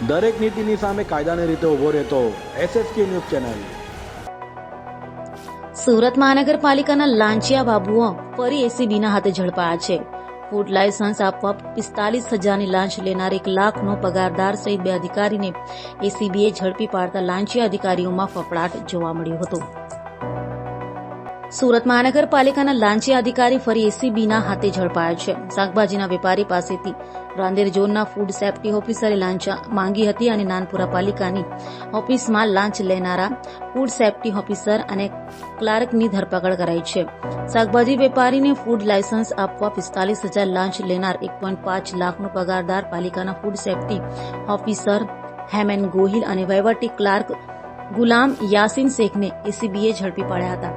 દરેક નીતિની સામે કાયદાની રીતે ઊભો રહેતો SSK ન્યૂઝ ચેનલ। સુરત મહાનગરપાલિકાના લાંચિયા બાબુઓ ફરી એસીબીના હાથે ઝડપાયા છે। ફૂડ લાયસન્સ આપવા 45,000ની લાંચ લેનાર 1 લાખનો પગારદાર સહિત 2 અધિકારીને એસીબીએ ઝડપી પાડતા લાંચિયા અધિકારીઓમાં ફફડાટ જોવા મળ્યો હતો। સુરત મહાનગરપાલિકાના લાંચિયા અધિકારી ફરી એસીબીના હાથે ઝડપાયા છે। શાકભાજીના વેપારી પાસેથી રાંદેર ઝોનના ફૂડ સેફ્ટી ઓફિસરે લાંચ માંગી હતી અને નાનપુરા પાલિકાની ઓફિસમાં લાંચ લેનારા ફૂડ સેફ્ટી ઓફિસર અને ક્લાર્કની ધરપકડ કરાઈ છે। શાકભાજી વેપારીને ફૂડ લાયસન્સ આપવા 45,000 લાંચ લેનાર 1.5 લાખનો પગારદાર પાલિકાના food safety officer Hemen Gohil અને વહીવટી ક્લાર્ક ગુલામ યાસીન શેખને એસીબીએ ઝડપી પાડ્યા હતા।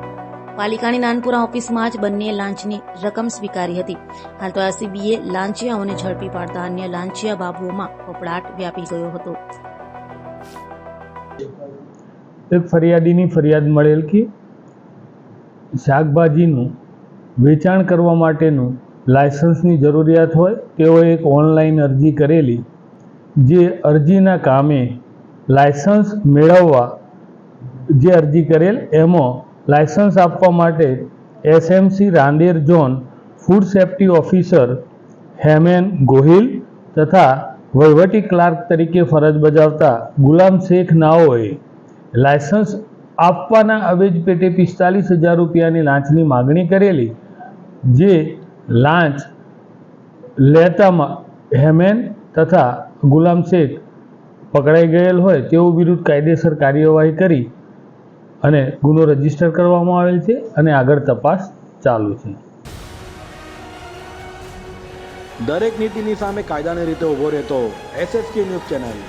પાલિકાની નાનપુરા ઓફિસમાં જ બંને લાંચની રકમ સ્વીકારી હતી। હાલ તો એસીબીએ લાંચિયાઓને ઝડપી પાડતા અન્ય લાંચિયા બાબુઓમાં ફફડાટ વ્યાપી ગયો હતો। એક ફરિયાદીની ફરિયાદ મળેલ કે શાકભાજીનું વેચાણ કરવા માટેનું લાયસન્સની જરૂરિયાત હોય તેઓએ એક ઓનલાઈન અરજી કરેલી, જે અરજીના કામે લાયસન્સ મેળવવા જે અરજી કરેલ એમાં લાયસન્સ આપવા માટે SMC Rander zone food safety officer Hemen Gohil તથા વહીવટી ક્લાર્ક તરીકે ફરજ બજાવતા ગુલામ શેખ નાઓએ લાયસન્સ આપવાના અવેજ પેટે 45,000 રૂપિયાની લાંચની માગણી કરેલી, જે લાંચ લેતામાં હેમેન તથા ગુલામ શેખ પકડાઈ ગયેલ હોય તેઓ વિરુદ્ધ કાયદેસર કાર્યવાહી કરી અને ગુનો રજીસ્ટર કરવામાં આવેલ છે અને આગળ તપાસ ચાલુ છે। દરેક નીતિની સામે કાયદાની રીતે ઊભો રહેતો SSK ન્યૂઝ ચેનલ।